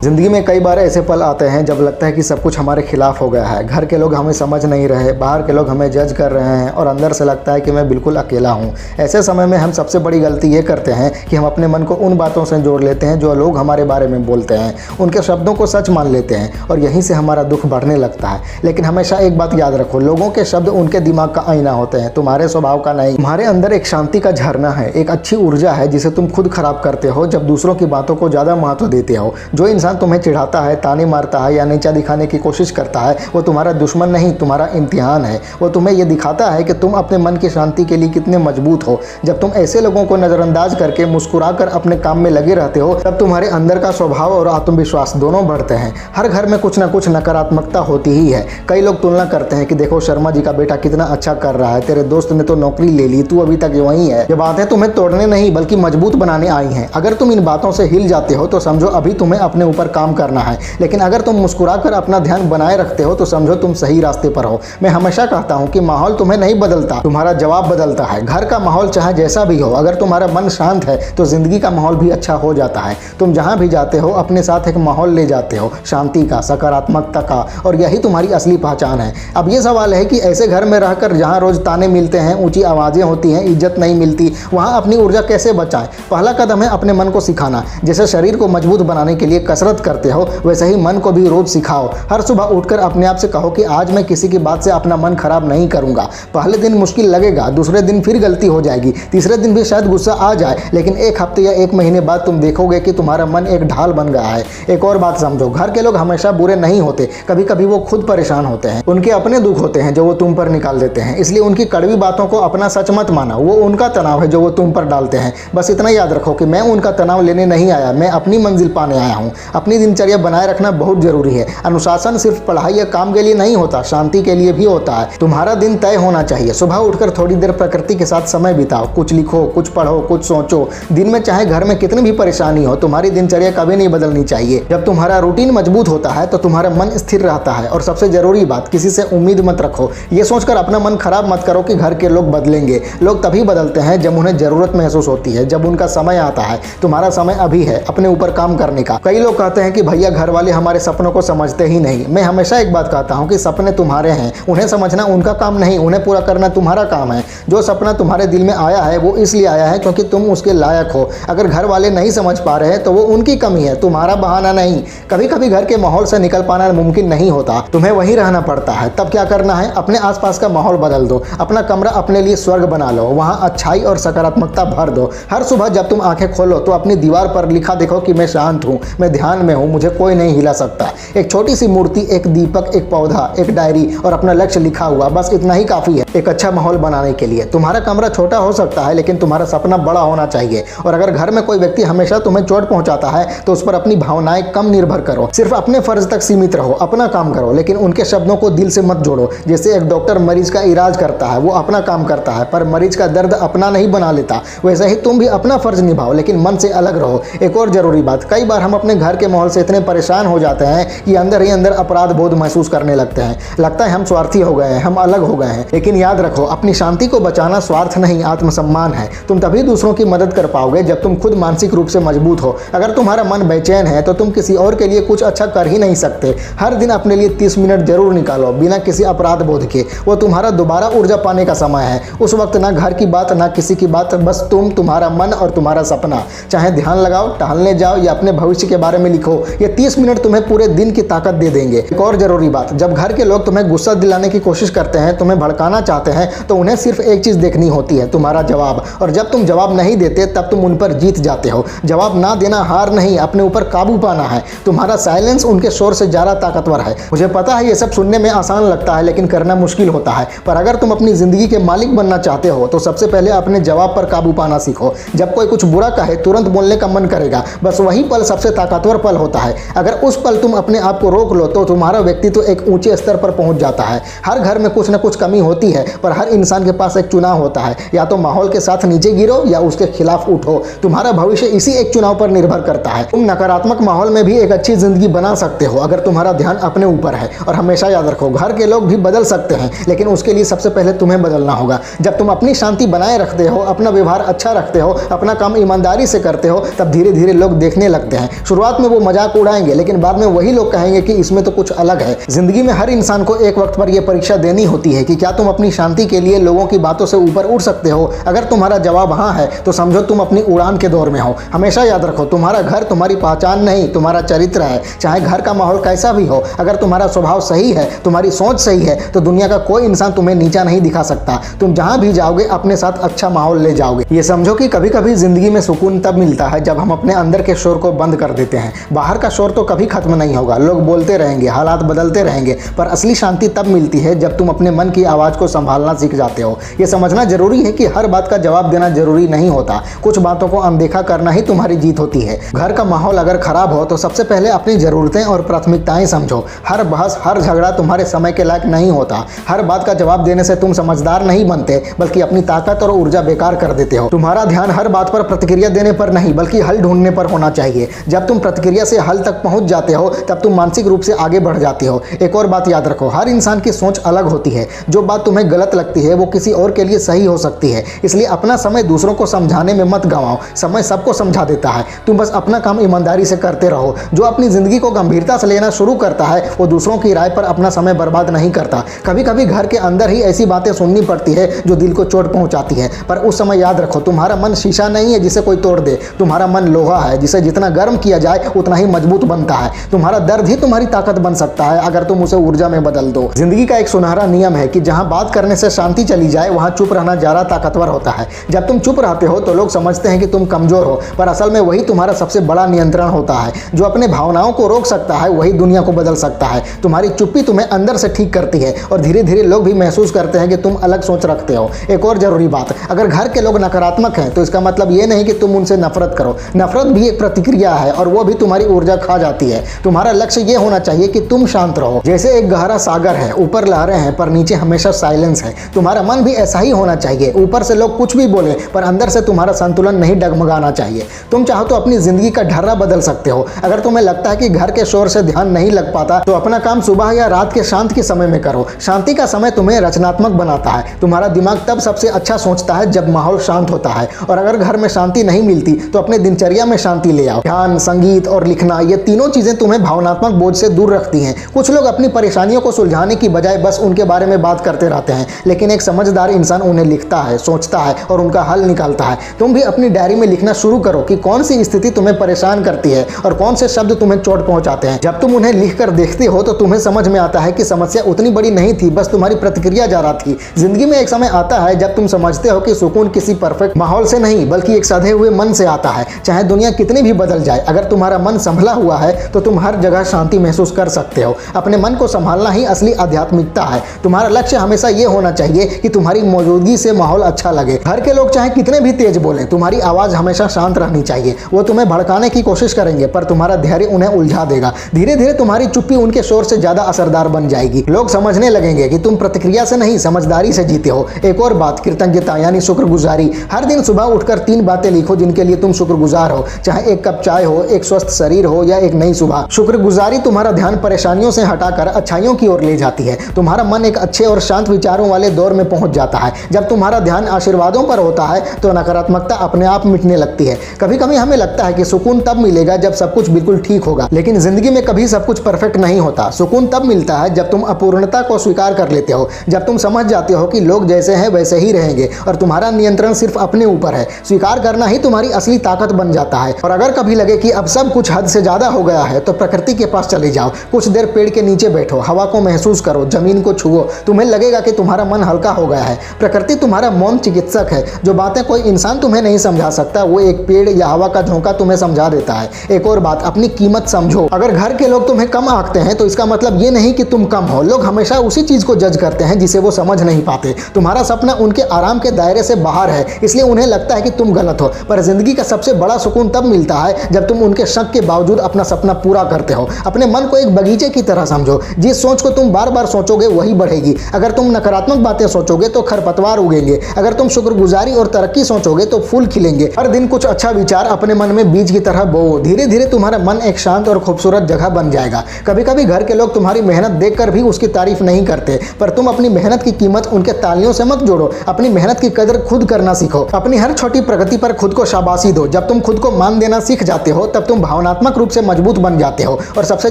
ज़िंदगी में कई बार ऐसे पल आते हैं जब लगता है कि सब कुछ हमारे खिलाफ हो गया है। घर के लोग हमें समझ नहीं रहे, बाहर के लोग हमें जज कर रहे हैं और अंदर से लगता है कि मैं बिल्कुल अकेला हूँ। ऐसे समय में हम सबसे बड़ी गलती ये करते हैं कि हम अपने मन को उन बातों से जोड़ लेते हैं जो लोग हमारे बारे में बोलते हैं, उनके शब्दों को सच मान लेते हैं और यहीं से हमारा दुख बढ़ने लगता है। लेकिन हमेशा एक बात याद रखो, लोगों के शब्द उनके दिमाग का आईना होते हैं, तुम्हारे स्वभाव का नहीं। तुम्हारे अंदर एक शांति का झरना है, एक अच्छी ऊर्जा है जिसे तुम खुद खराब करते हो जब दूसरों की बातों को ज़्यादा महत्व देते हो। जो इंसान तुम्हें चिढ़ाता है, ताने मारता है या नीचा दिखाने की कोशिश करता है, वो तुम्हारा दुश्मन नहीं, तुम्हारा इम्तिहान है। वो तुम्हें ये दिखाता है कि तुम अपने मन की शांति के लिए कितने मजबूत हो। जब तुम ऐसे लोगों को नज़रअंदाज करके मुस्कुराकर अपने काम में लगे रहते हो, तब तुम्हारे अंदर का स्वभाव और आत्मविश्वास दोनों बढ़ते हैं। हर घर में कुछ ना कुछ नकारात्मकता होती ही है। कई लोग तुलना करते हैं कि देखो शर्मा जी का बेटा कितना अच्छा कर रहा है, तेरे दोस्त ने तो नौकरी ले ली, तू अभी तक वहीं है। ये बातें तुम्हें तोड़ने नहीं बल्कि मजबूत बनाने आई हैं। अगर तुम इन बातों से हिल जाते हो तो समझो अभी तुम्हें अपने ऊपर काम करना है, लेकिन अगर तुम मुस्कुराकर अपना ध्यान बनाए रखते हो तो समझो तुम सही रास्ते पर हो। मैं हमेशा कहता हूँ कि माहौल तुम्हें नहीं बदलता, तुम्हारा जवाब बदलता है। घर का माहौल चाहे जैसा भी हो, अगर तुम्हारा मन शांत है तो जिंदगी का माहौल भी अच्छा हो जाता है। तुम जहाँ भी जाते हो अपने साथ एक माहौल ले जाते हो, शांति का, सकारात्मकता का, और यही तुम्हारी असली पहचान है। अब ये सवाल है कि ऐसे घर में रहकर जहाँ रोज ताने मिलते हैं, ऊंची आवाज़ें होती हैं, इज्जत नहीं मिलती, वहाँ अपनी ऊर्जा कैसे बचाएं? पहला कदम है अपने मन को सिखाना। जैसे शरीर को मजबूत बनाने के लिए कसरत करते हो, वैसे ही मन को भी रोज सिखाओ। हर सुबह उठकर अपने आप से कहो कि आज मैं किसी की बात से अपना मन खराब नहीं करूंगा। पहले दिन मुश्किल लगेगा, दूसरे दिन फिर गलती हो जाएगी, तीसरे दिन भी शायद गुस्सा आ जाए, लेकिन एक हफ्ते या एक महीने बाद तुम देखोगे कि तुम्हारा मन एक ढाल बन गया है। एक और बात समझो, घर के लोग हमेशा बुरे नहीं होते, कभी कभी वो खुद परेशान होते हैं। उनके अपने दुख होते हैं जो वो तुम पर निकाल देते हैं, इसलिए उनकी कड़वी बातों को अपना सच मत माना। वो उनका तनाव है जो वो तुम पर डालते हैं। बस इतना याद रखो कि मैं उनका तनाव लेने नहीं आया, मैं अपनी मंजिल पाने आया हूँ। अपनी दिनचर्या बनाए रखना बहुत जरूरी है। अनुशासन सिर्फ पढ़ाई या काम के लिए नहीं होता, शांति के लिए भी होता है। तुम्हारा दिन तय होना चाहिए। सुबह उठकर थोड़ी देर प्रकृति के साथ समय बिताओ, कुछ लिखो, कुछ पढ़ो, कुछ सोचो। दिन में चाहे घर में कितनी भी परेशानी हो, तुम्हारी दिनचर्या कभी नहीं बदलनी चाहिए। जब तुम्हारा रूटीन मजबूत होता है तो तुम्हारा मन स्थिर रहता है। और सबसे जरूरी बात, किसी से उम्मीद मत रखो। ये सोचकर अपना मन खराब मत करो कि घर के लोग बदलेंगे। लोग तभी बदलते हैं जब उन्हें जरूरत महसूस होती है, जब उनका समय आता है। तुम्हारा समय अभी है अपने ऊपर काम करने का। कई लोग कहते हैं कि भैया घर वाले हमारे सपनों को समझते ही नहीं। मैं हमेशा एक बात कहता हूं कि सपने तुम्हारे हैं, उन्हें समझना उनका काम नहीं, उन्हें पूरा करना तुम्हारा काम है। जो सपना तुम्हारे दिल में आया है वो इसलिए आया है क्योंकि तुम उसके लायक हो। अगर घर वाले नहीं समझ पा रहे हैं तो वो उनकी कमी है, तुम्हारा बहाना नहीं। कभी कभी घर के माहौल से निकल पाना मुमकिन नहीं होता, तुम्हें वहीं रहना पड़ता है। तब क्या करना है? अपने आसपास का माहौल बदल दो। अपना कमरा अपने लिए स्वर्ग बना लो, वहाँ अच्छाई और सकारात्मकता भर दो। हर सुबह जब तुम आंखें खोलो तो अपनी दीवार पर लिखा देखो कि मैं शांत हूँ, मैं ध्यान में हूँ, मुझे कोई नहीं हिला सकता। एक छोटी सी मूर्ति, एक दीपक, एक पौधा, एक डायरी और अपना लक्ष्य लिखा हुआ, बस इतना ही काफ़ी है एक अच्छा माहौल बनाने के लिए। तुम्हारा कमरा छोटा हो सकता है लेकिन तुम्हारा सपना बड़ा होना चाहिए। और अगर घर में कोई व्यक्ति हमेशा तुम्हें चोट पहुंचाता है तो उस पर अपनी भावनाएं कम निर्भर करो। सिर्फ अपने फर्ज तक सीमित रहो, अपना काम करो, लेकिन उनके शब्दों को दिल से मत जोड़ो। जैसे एक डॉक्टर मरीज का इलाज करता है, वो अपना काम करता है पर मरीज का दर्द अपना नहीं बना लेता, वैसे ही तुम भी अपना फर्ज निभाओ लेकिन मन से अलग रहो। एक और जरूरी बात, कई बार हम अपने घर के माहौल से इतने परेशान हो जाते हैं कि अंदर ही अंदर अपराध बोध महसूस करने लगते हैं। लगता है हम स्वार्थी हो गए हैं, हम अलग हो गए हैं। लेकिन याद रखो, अपनी शांति को बचाना स्वार्थ नहीं, आत्मसम्मान है। तुम तभी दूसरों की मदद कर पाओगे जब तुम खुद मानसिक रूप से मजबूत हो। अगर तुम्हारा मन बेचैन है तो तुम किसी और के लिए कुछ अच्छा कर ही नहीं सकते। हर दिन अपने लिए 30 मिनट जरूर निकालो, बिना किसी अपराध बोध के। वो तुम्हारा दोबारा ऊर्जा पाने का समय है। उस वक्त ना घर की बात, ना किसी की बात, बस तुम, तुम्हारा मन और तुम्हारा सपना। चाहे ध्यान लगाओ, टहलने जाओ या अपने भविष्य के बारे में लिखो। ये 30 मिनट तुम्हें पूरे दिन की ताकत दे देंगे। एक और जरूरी बात, जब घर के लोग तुम्हें गुस्सा दिलाने की कोशिश करते हैं, तुम्हें भड़काना चाहते हैं, तो उन्हें सिर्फ एक चीज देखनी होती है, तुम्हारा जवाब। और जब तुम जवाब नहीं देते तब तुम उन पर जीत जाते हो। जवाब ना देना हार नहीं, अपने ऊपर काबू पाना है। तुम्हारा साइलेंस उनके शोर से ज्यादा ताकतवर है। मुझे पता है ये सब सुनने में आसान लगता है लेकिन करना मुश्किल होता है। पर अगर तुम अपनी जिंदगी के मालिक बनना चाहते हो तो सबसे पहले अपने जवाब पर काबू पाना सीखो। जब कोई कुछ बुरा कहे तुरंत बोलने का मन करेगा, बस वही पल सबसे ताकतवर पल होता है। अगर उस पल तुम अपने आप को रोक लो तो तुम्हारा व्यक्तित्व एक ऊंचे स्तर पर पहुंच जाता है। हर घर में कुछ न कुछ कमी होती है पर हर इंसान के पास एक चुनाव होता है, या तो माहौल के साथ नीचे गिरो या उसके खिलाफ उठो। तुम्हारा भविष्य इसी एक चुनाव पर निर्भर करता है। तुम नकारात्मक माहौल में भी एक अच्छी जिंदगी बना सकते हो अगर तुम्हारा ध्यान अपने ऊपर है। और हमेशा याद रखो, घर के लोग भी बदल सकते हैं लेकिन उसके लिए सबसे पहले तुम्हें बदलना होगा। जब तुम अपनी शांति बनाए रखते हो, अपना व्यवहार अच्छा रखते हो, अपना काम ईमानदारी से करते हो, तब धीरे धीरे लोग देखने लगते हैं। शुरुआत में में वो मजाक उड़ाएंगे, लेकिन बाद में वही लोग कहेंगे कि इसमें तो कुछ अलग है। जिंदगी में हर इंसान को एक वक्त पर यह परीक्षा देनी होती है कि क्या तुम अपनी शांति के लिए लोगों की बातों से ऊपर उड़ सकते हो। अगर तुम्हारा जवाब हाँ है तो समझो तुम अपनी उड़ान के दौर में हो। हमेशा याद रखो, तुम्हारा घर तुम्हारी पहचान नहीं, तुम्हारा चरित्र है। चाहे घर का माहौल कैसा भी हो, अगर तुम्हारा स्वभाव सही है, तुम्हारी सोच सही है, तो दुनिया का कोई इंसान तुम्हें नीचा नहीं दिखा सकता। तुम जहां भी जाओगे अपने साथ अच्छा माहौल ले जाओगे। ये समझो कि कभी कभी जिंदगी में सुकून तब मिलता है जब हम अपने अंदर के शोर को बंद कर देते हैं। बाहर का शोर तो कभी खत्म नहीं होगा, लोग बोलते रहेंगे, हालात बदलते रहेंगे, पर असली शांति तब मिलती है जब तुम अपने मन की आवाज को संभालना सीख जाते हो। ये समझना जरूरी है कि हर बात का जवाब देना जरूरी नहीं होता। कुछ बातों को अनदेखा करना ही तुम्हारी जीत होती है। घर का माहौल अगर खराब हो तो सबसे पहले अपनी जरूरतें और प्राथमिकताएं समझो। हर बहस, हर झगड़ा तुम्हारे समय के लायक नहीं होता। हर बात का जवाब देने से तुम समझदार नहीं बनते, बल्कि अपनी ताकत और ऊर्जा बेकार कर देते हो। तुम्हारा ध्यान हर बात पर प्रतिक्रिया देने पर नहीं, बल्कि हल ढूंढने पर होना चाहिए। जब तुम प्रतिक्रिया से हल तक पहुंच जाते हो तब तुम मानसिक रूप से आगे बढ़ जाते हो। एक और बात याद रखो, हर इंसान की सोच अलग होती है। जो बात तुम्हें गलत लगती है वो किसी और के लिए सही हो सकती है। इसलिए अपना समय दूसरों को समझाने में मत गंवाओ। समय सबको समझा देता है, तुम बस अपना काम ईमानदारी से करते रहो। जो अपनी जिंदगी को गंभीरता से लेना शुरू करता है वो दूसरों की राय पर अपना समय बर्बाद नहीं करता। कभी कभी घर के अंदर ही ऐसी बातें सुननी पड़ती है जो दिल को चोट पहुंचाती है, पर उस समय याद रखो, तुम्हारा मन शीशा नहीं है जिसे कोई तोड़ दे। तुम्हारा मन लोहा है जिसे जितना गर्म किया जाए उतना ही मजबूत बनता है। तुम्हारा दर्द ही तुम्हारी ताकत बन सकता है अगर तुम उसे ऊर्जा में बदल दो। जिंदगी का एक सुनहरा नियम है कि जहां बात करने से शांति चली जाए वहां चुप रहना ज्यादा ताकतवर होता है। जब तुम चुप रहते हो तो लोग समझते हैं कि तुम कमजोर हो, पर असल में वही तुम्हारा सबसे बड़ा नियंत्रण होता है। जो अपने भावनाओं को रोक सकता है वही दुनिया को बदल सकता है। तुम्हारी चुप्पी तुम्हें अंदर से ठीक करती है और धीरे धीरे लोग भी महसूस करते हैं कि तुम अलग सोच रखते हो। एक और जरूरी बात, अगर घर के लोग नकारात्मक हैं तो इसका मतलब ये नहीं कि तुम उनसे नफरत करो। नफरत भी एक प्रतिक्रिया है और वो भी तुम्हारी ऊर्जा खा जाती है। तुम्हारा लक्ष्य ये होना चाहिए कि तुम शांत रहो। जैसे एक गहरा सागर है, ऊपर लहरें हैं पर नीचे हमेशा साइलेंस है। तुम्हारा मन भी ऐसा ही होना चाहिए। ऊपर से लोग कुछ भी बोले पर अंदर से तुम्हारा संतुलन नहीं डगमगाना चाहिए। तुम चाहो तो अपनी जिंदगी का ढर्रा बदल सकते हो। अगर तुम्हें लगता है कि घर के शोर से ध्यान नहीं लग पाता तो अपना काम सुबह या रात के शांत के समय में करो। शांति का समय तुम्हें रचनात्मक बनाता है। तुम्हारा दिमाग तब सबसे अच्छा सोचता है जब माहौल शांत होता है। और अगर घर में शांति नहीं मिलती तो अपने दिनचर्या में शांति ले आओ। ध्यान, संगीत और लिखना, ये तीनों चीजें तुम्हें भावनात्मक बोझ से दूर रखती हैं। कुछ लोग अपनी परेशानियों को सुलझाने की बजाय बस उनके बारे में बात करते रहते हैं, लेकिन एक समझदार इंसान उन्हें लिखता है, सोचता है और उनका हल निकालता है। तुम भी अपनी डायरी में लिखना शुरू करो कि कौन सी स्थिति तुम्हें परेशान करती है और कौन से शब्द तुम्हें चोट पहुंचाते हैं। जब तुम उन्हें लिखकर देखते हो तो तुम्हें समझ में आता है कि समस्या उतनी बड़ी नहीं थी, बस तुम्हारी प्रतिक्रिया ज्यादा थी। जिंदगी में एक समय आता है जब तुम समझते हो कि सुकून किसी परफेक्ट माहौल से नहीं बल्कि एक सधे हुए मन से आता है। चाहे दुनिया कितनी भी बदल जाए, अगर तुम्हारा मन संभला हुआ है तो तुम हर जगह शांति महसूस कर सकते हो। अपने मन को संभालना ही असली आध्यात्मिकता है। तुम्हारा लक्ष्य हमेशा ये होना चाहिए कि तुम्हारी मौजूदगी से माहौल अच्छा लगे। घर के लोग चाहे कितने भी तेज बोलें, तुम्हारी आवाज हमेशा शांत रहनी चाहिए। वो तुम्हें भड़काने की कोशिश करेंगे पर तुम्हारा धैर्य उन्हें उलझा देगा। धीरे धीरे तुम्हारी चुप्पी उनके शोर से ज्यादा असरदार बन जाएगी। लोग समझने लगेंगे कि तुम प्रतिक्रिया से नहीं समझदारी से जीते हो। एक और बात, कृतज्ञता यानी शुक्रगुजारी। हर दिन सुबह उठकर 3 बातें लिखो जिनके लिए तुम शुक्रगुजार हो। चाहे एक कप चाय हो, एक स्वस्थ शरीर हो या एक नई सुबह। शुक्रगुजारी तुम्हारा ध्यान परेशानियों से हटाकर अच्छाइयों की ओर ले जाती है। तुम्हारा मन एक अच्छे और शांत विचारों वाले दौर में पहुंच जाता है। जब तुम्हारा ध्यान आशीर्वादों पर होता है तो नकारात्मकता अपने आप मिटने लगती है। कभी कभी हमें लगता है कि सुकून तब मिलेगा जब सब कुछ बिल्कुल ठीक होगा, लेकिन जिंदगी में कभी सब कुछ परफेक्ट नहीं होता। सुकून तब मिलता है जब तुम अपूर्णता को स्वीकार कर लेते हो, जब तुम समझ जाते हो कि लोग जैसे हैं वैसे ही रहेंगे और तुम्हारा नियंत्रण सिर्फ अपने ऊपर है। स्वीकार करना ही तुम्हारी असली ताकत बन जाता है। और अगर कभी लगे कि अब सब कुछ हद से ज्यादा हो गया है तो प्रकृति के पास चले जाओ। कुछ देर पेड़ के नीचे बैठो, हवा को महसूस करो, जमीन को छुओ। तुम्हें लगेगा कि तुम्हारा मन हल्का हो गया है। प्रकृति तुम्हारा मौन चिकित्सक है। जो बातें कोई इंसान तुम्हें नहीं समझा सकता वो एक पेड़ या हवा का झोंका तुम्हें समझा देता है। एक और बात, अपनी कीमत समझो। अगर घर के लोग तुम्हें कम आंकते हैं तो इसका मतलब ये नहीं कि तुम कम हो। लोग हमेशा उसी चीज को जज करते हैं जिसे वो समझ नहीं पाते। तुम्हारा सपना उनके आराम के दायरे से बाहर है, इसलिए उन्हें लगता है कि तुम गलत हो। पर जिंदगी का सबसे बड़ा सुकून तब मिलता है जब तुम उनके शक के बावजूद अपना सपना पूरा करते हो। अपने मन को एक बगीचे की तरह समझो। जिस सोच को तुम बार बार सोचोगे वही बढ़ेगी। अगर तुम नकारात्मक बातें सोचोगे तो खरपतवार उगेंगे। अगर तुम शुक्रगुजारी और तरक्की सोचोगे तो फूल खिलेंगे। हर दिन कुछ अच्छा विचार अपने मन में बीज की तरह बोओ। धीरे धीरे तुम्हारा मन एक शांत और खूबसूरत जगह बन जाएगा। कभी कभी घर के लोग तुम्हारी मेहनत देखकर भी उसकी तारीफ नहीं करते, पर तुम अपनी मेहनत की कीमत उनके तालियों से मत जोड़ो। अपनी मेहनत की कदर खुद करना सीखो। अपनी हर छोटी प्रगति पर खुद को शाबाशी दो। जब तुम खुद को मान देना सीख जाते हो तब तुम भावनात्मक रूप से मजबूत बन जाते हो। और सबसे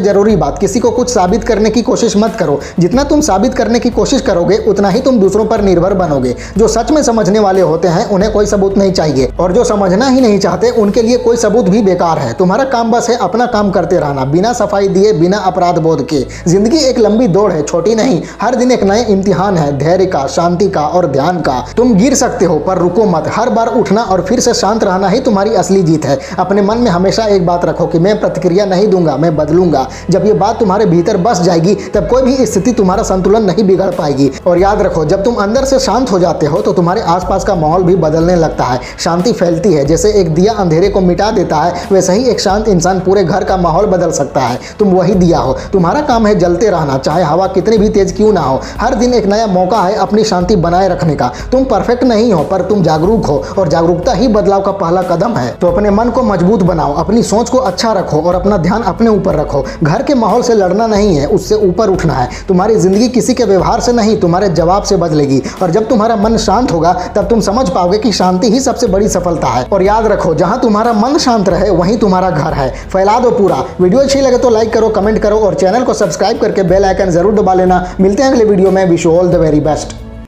जरूरी बात, किसी को कुछ साबित करने की कोशिश मत करो। जितना तुम साबित करने की कोशिश करोगे उतना ही तुम दूसरों पर निर्भर बनोगे। जो सच में समझने वाले होते हैं उन्हें कोई सबूत नहीं चाहिए, और जो समझना ही नहीं चाहते उनके लिए कोई सबूत भी बेकार है। तुम्हारा काम बस है अपना काम करते रहना, बिना सफाई दिए, बिना अपराध बोध के। जिंदगी एक लंबी दौड़ है, छोटी नहीं। हर दिन एक नए इम्तिहान है, धैर्य का, शांति का और ध्यान का। तुम गिर सकते हो पर रुको मत। हर बार उठना और फिर से शांत रहना ही तुम्हारी असली जीत है। अपने मन में हमेशा एक बात रखो कि मैं प्रतिक्रिया नहीं दूंगा, मैं बदलूंगा। जब ये बात तुम्हारे भीतर बस जाएगी तब कोई भी स्थिति तुम्हारा संतुलन नहीं बिगड़ पाएगी। और याद रखो, जब तुम अंदर से शांत हो जाते हो तो तुम्हारे आसपास का माहौल भी बदलने लगता है। शांति फैलती है। जैसे एक दिया अंधेरे को मिटा देता है, वैसे ही एक शांत इंसान पूरे घर का माहौल बदल सकता है। तुम वही दिया हो। तुम्हारा काम है जलते रहना, चाहे हवा कितनी भी तेज क्यों ना हो। हर दिन एक नया मौका है अपनी शांति बनाए रखने का। तुम परफेक्ट नहीं हो पर तुम जागरूक हो, और जागरूकता ही बदलाव का पहला कदम है। तो अपने मन को मजबूत बनाओ, अपनी सोच को अच्छा रखो और अपना ध्यान अपने ऊपर रखो। घर के माहौल से लड़ना नहीं है, उससे ऊपर उठना है। तुम्हारी जिंदगी किसी के व्यवहार से नहीं, तुम्हारे जवाब से बदलेगी। और जब तुम्हारा मन शांत होगा तब तुम समझ पाओगे कि शांति ही सबसे बड़ी सफलता है। और याद रखो, जहां तुम्हारा मन शांत रहे वहीं तुम्हारा घर है। फैला दो पूरा। वीडियो अच्छी लगे तो लाइक करो, कमेंट करो और चैनल को सब्सक्राइब करके बेल आइकन जरूर दबा लेना। मिलते हैं अगले वीडियो में। Wish you all the very best.